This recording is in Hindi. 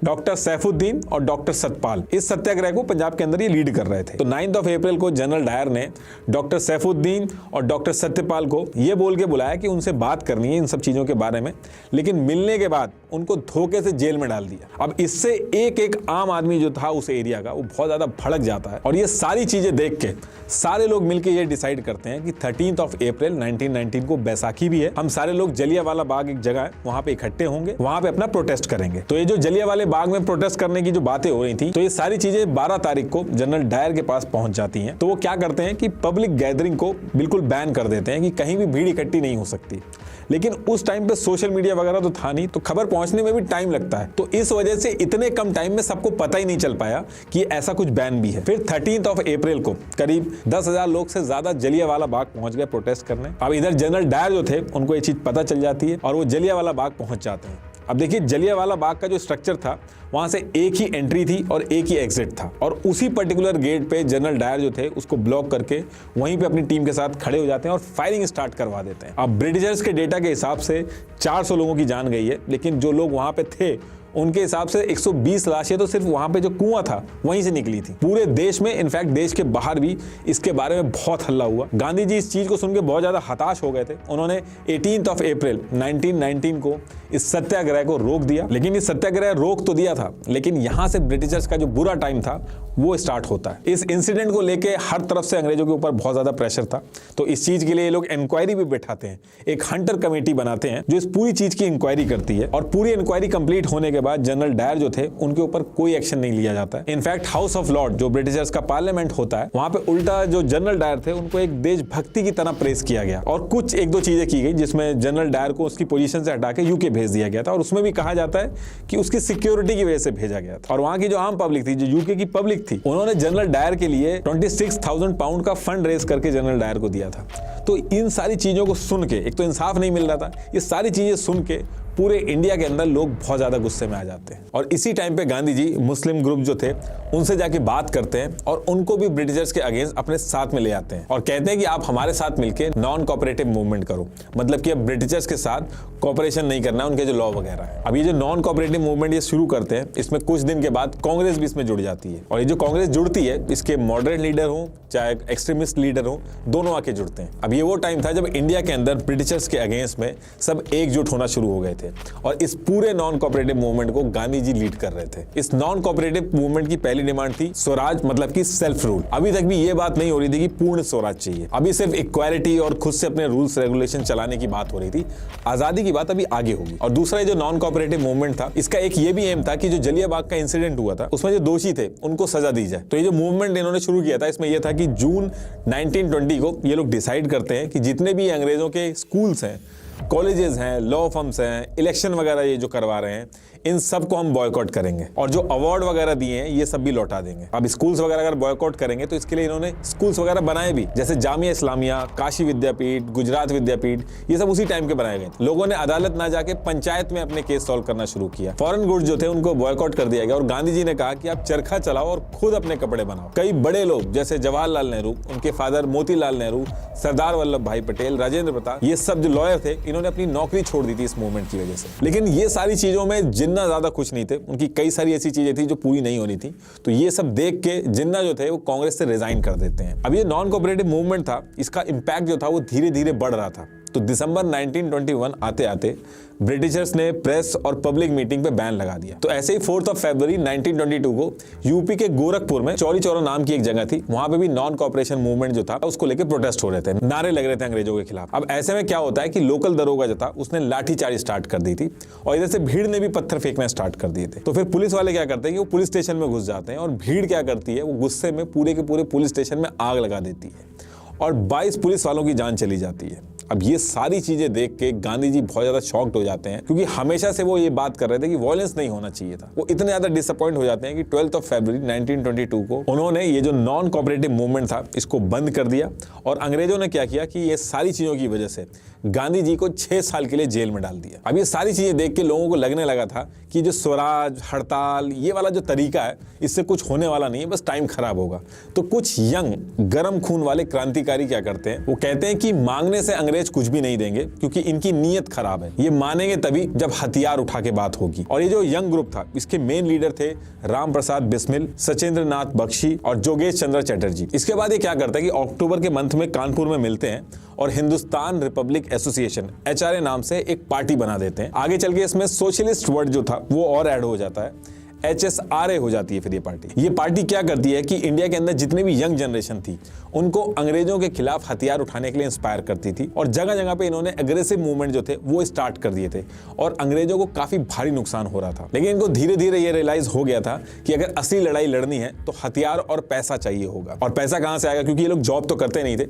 डॉक्टर सैफुद्दीन और डॉक्टर सतपाल इस सत्याग्रह को पंजाब के अंदर ये लीड कर रहे थे। तो 9 अप्रैल को जनरल डायर ने डॉक्टर सैफुद्दीन और डॉक्टर सत्यपाल को ये बोल के बुलाया कि उनसे बात करनी है इन सब चीजों के बारे में, लेकिन मिलने के बाद उनको धोखे से जेल में डाल दिया। अब इससे एक एक आम आदमी जो था उस एरिया का वो बहुत ज्यादा भड़क जाता है और ये सारी चीजें देख के सारे लोग मिलकर ये डिसाइड करते हैं कि 13 अप्रैल 1919 को बैसाखी भी है, हम सारे लोग जलियांवाला बाग एक जगह है वहां पे इकट्ठे होंगे, वहां पे अपना प्रोटेस्ट करेंगे। तो ये जो जलियांवाला बाग में प्रोटेस्ट करने की जो बातें हो रही थी, तो ये सारी चीजें 12 तारीख को जनरल डायर के पास पहुंच जाती हैं। तो वो क्या करते हैं कि पब्लिक गैदरिंग को बिल्कुल बैन कर देते हैं कि कहीं भी भीड़ इकट्ठी नहीं हो सकती। लेकिन उस टाइम पे सोशल मीडिया वगैरह तो था नहीं, तो खबर पहुंचने में भी टाइम लगता है। तो इस वजह से इतने कम टाइम में सबको पता ही नहीं चल पाया कि ऐसा कुछ बैन भी है। फिर 13 अप्रैल को करीब 10,000 लोग से ज्यादा जलियांवाला बाग पहुंच गए प्रोटेस्ट करने। अब इधर जनरल डायर जो थे उनको ये चीज पता चल जाती है और वो जलियांवाला बाग पहुंच जाते हैं। अब देखिए जलियांवाला बाग का जो स्ट्रक्चर था वहां से एक ही एंट्री थी और एक ही एग्जिट था और उसी पर्टिकुलर गेट पे जनरल डायर जो थे उसको ब्लॉक करके वहीं पे अपनी टीम के साथ खड़े हो जाते हैं और फायरिंग स्टार्ट करवा देते हैं। अब ब्रिटिशर्स के डेटा के हिसाब से 400 लोगों की जान गई है, लेकिन जो लोग वहां पे थे उनके हिसाब से 120 लाशें तो सिर्फ वहां पे जो कुआं था वहीं से निकली थी। पूरे देश में, इनफैक्ट देश के बाहर भी इसके बारे में बहुत हल्ला हुआ। गांधी जी इस चीज को सुन के बहुत ज्यादा हताश हो गए थे। उन्होंने 18 अप्रैल 1919 को इस सत्याग्रह को रोक दिया। लेकिन इस सत्याग्रह रोक तो दिया था, लेकिन यहां से ब्रिटिशर्स का जो बुरा टाइम था वो स्टार्ट होता है। इस इंसिडेंट को लेके हर तरफ से अंग्रेजों के ऊपर बहुत ज्यादा प्रेशर था। तो इस चीज के लिए ये लोग इंक्वायरी भी बैठाते हैं, एक हंटर कमेटी बनाते हैं जो इस पूरी चीज की इंक्वायरी करती है। और पूरी इंक्वायरी कंप्लीट होने के बाद जनरल डायर जो थे उनके ऊपर कोई एक्शन नहीं लिया जाता है। इनफैक्ट हाउस ऑफ लॉर्ड जो ब्रिटिशर्स का पार्लियामेंट होता है, वहां पे उल्टा जो जनरल डायर थे उनको एक देशभक्ति की तरह प्रेस किया गया और कुछ एक दो चीजें की गई, जिसमें जनरल डायर को उसकी पोजीशन से हटा के यूके भेज दिया गया था। और उसमें भी कहा जाता है कि उसकी सिक्योरिटी की वजह से भेजा गया था। और वहां की जो आम पब्लिक थी, जो यूके की पब्लिक थी, उन्होंने जनरल डायर के लिए 26,000 पाउंड का फंड रेज करके जनरल डायर को दिया था। तो इन सारी चीजों को सुन के, एक तो इंसाफ नहीं मिल रहा था, ये सारी चीजें सुन के पूरे इंडिया के अंदर लोग बहुत ज्यादा गुस्से में आ जाते हैं। और इसी टाइम पे गांधी जी मुस्लिम ग्रुप जो थे उनसे जाके बात करते हैं और उनको भी ब्रिटिशर्स के अगेंस्ट अपने साथ में ले आते हैं और कहते हैं कि आप हमारे साथ मिलके नॉन कोऑपरेटिव मूवमेंट करो। मतलब कि अब ब्रिटिशर्स के साथ कोऑपरेशन नहीं करना है, उनके जो लॉ वगैरह है। अब ये जो नॉन कोऑपरेटिव मूवमेंट ये शुरू करते हैं, इसमें कुछ दिन के बाद कांग्रेस भी इसमें जुड़ जाती है। और ये जो कांग्रेस जुड़ती है, इसके मॉडरेट लीडर हो चाहे एक्सट्रीमिस्ट लीडर हो, दोनों आके जुड़ते हैं। अब ये वो टाइम था जब इंडिया के अंदर ब्रिटिशर्स के अगेंस्ट में सब एकजुट होना शुरू हो गए थे और इस पूरे नॉन कोऑपरेटिव मूवमेंट को गांधी जी लीड कर रहे थे। इस नॉन कोऑपरेटिव मूवमेंट की पहली डिमांड थी स्वराज, मतलब कि सेल्फ रूल। अभी तक भी ये बात नहीं हो रही थी कि पूर्ण स्वराज चाहिए, अभी सिर्फ इक्वालिटी और खुद से अपने रूल्स रेगुलेशन चलाने की बात हो रही थी। आजादी की बात अभी आगे होगी। और दूसरा जो नॉन कोऑपरेटिव मूवमेंट था, इसका एक ये भी एम था कि जो जलियांवाला का इंसिडेंट हुआ था उसमें जो दोषी थे उनको सजा दी जाए। तो ये जो मूवमेंट इन्होंने शुरू किया था, इसमें यह था कि जून 1920 को ये लोग डिसाइड करते हैं कि जितने भी अंग्रेजों के स्कूल्स हैं, कॉलेजेस हैं, लॉ फर्म्स हैं, इलेक्शन वगैरह ये जो करवा रहे हैं, इन सब को हम बॉयकॉट करेंगे और जो अवार्ड वगैरह दिए हैं ये सब भी लौटा देंगे। अब स्कूल्स वगैरह अगर बॉयकॉट करेंगे तो इसके लिए इन्होंने स्कूल्स वगैरह बनाए भी, जैसे जामिया इस्लामिया, काशी विद्यापीठ, गुजरात विद्यापीठ, ये सब उसी टाइम के बनाए गए। लोगों ने अदालत ना जाके पंचायत में अपने केस सॉल्व करना शुरू किया। फॉरेन गुड्स जो थे उनको बॉयकॉट कर दिया गया और गांधी जी ने कहा कि आप चरखा चलाओ और खुद अपने कपड़े बनाओ। कई बड़े लोग जैसे जवाहरलाल नेहरू, उनके फादर मोतीलाल नेहरू, सरदार वल्लभ भाई पटेल, राजेंद्र प्रताप, ये सब जो लॉयर थे, इन्होंने अपनी नौकरी छोड़ दी थी इस मूवमेंट की वजह से। लेकिन ये सारी चीजों में जिन्ना ज्यादा खुश नहीं थे, उनकी कई सारी ऐसी चीजें थी जो पूरी नहीं होनी थी। तो ये सब देख के जिन्ना जो थे वो कांग्रेस से रिजाइन कर देते हैं। अब ये नॉन कोऑपरेटिव मूवमेंट था, इसका इंपैक्ट जो था वो धीरे धीरे बढ़ रहा था। तो दिसंबर 1921 आते आते ब्रिटिशर्स ने प्रेस और पब्लिक मीटिंग पे बैन लगा दिया। तो ऐसे ही 4 फरवरी 1922 को यूपी के गोरखपुर में चौरी चौरा नाम की एक जगह थी, वहां पे भी नॉन कोऑपरेशन मूवमेंट जो था उसको लेकर प्रोटेस्ट हो रहे थे, नारे लग रहे थे अंग्रेजों के खिलाफ। अब ऐसे में क्या होता है कि लोकल दरोगा जो था उसने लाठीचार्ज स्टार्ट कर दी थी और इधर से भीड़ ने भी पत्थर फेंकना स्टार्ट कर दिए थे। तो फिर पुलिस वाले क्या करते हैं कि वो पुलिस स्टेशन में घुस जाते हैं और भीड़ क्या करती है, वो गुस्से में पूरे के पूरे पुलिस स्टेशन में आग लगा देती है और 22 पुलिस वालों की जान चली जाती है। अब ये सारी चीजें देख के गांधी जी बहुत ज्यादा शॉक्ड हो जाते हैं, क्योंकि हमेशा से वो ये बात कर रहे थे कि वॉयलेंस नहीं होना चाहिए था। वो इतने ज्यादा डिसअपॉइंट हो जाते हैं कि 12 फरवरी 1922 को उन्होंने ये जो नॉन कोऑपरेटिव मूवमेंट था इसको बंद कर दिया। और अंग्रेजों ने क्या किया कि ये सारी चीजों की वजह से गांधी जी को 6 साल के लिए जेल में डाल दिया। अब ये सारी चीजें देख के लोगों को लगने लगा था कि जो स्वराज, हड़ताल, ये वाला जो तरीका है इससे कुछ होने वाला नहीं है, बस टाइम खराब होगा। तो कुछ यंग गर्म खून वाले क्रांतिकारी क्या करते हैं, वो कहते हैं कि मांगने से अंग्रेज अंग्रेज कुछ भी नहीं देंगे क्योंकि इनकी नीयत खराब है। ये मानेंगे तभी जब हथियार उठा के बात होगी। और ये जो यंग ग्रुप था, इसके मेन लीडर थे राम प्रसाद बिस्मिल, सचेंद्र नाथ बख्शी और जोगेश चंद्र चटर्जी। इसके बाद ये क्या करता है कि अक्टूबर के मंथ में कानपुर में मिलते हैं और हिंदुस्तान रिपब्लिक एसोसिएशन HRA नाम से एक पार्टी बना देते हैं। आगे चल के इसमें सोशलिस्ट वर्ड जो था वो और ऐड हो जाता है, HSRA हो जाती है फिर ये पार्टी क्या करती है कि इंडिया के अंदर जितने भी यंग जनरेशन थी उनको अंग्रेजों के खिलाफ हथियार उठाने के लिए इंस्पायर करती थी और जगह जगह पे इन्होंने एग्रेसिव मूवमेंट जो थे वो स्टार्ट कर दिए थे और अंग्रेजों को काफी भारी नुकसान हो रहा था। लेकिन इनको धीरे धीरे ये रियलाइज हो गया था कि अगर असली लड़ाई लड़नी है तो हथियार और पैसा चाहिए होगा। और पैसा कहां से आएगा, क्योंकि ये लोग जॉब तो करते नहीं थे,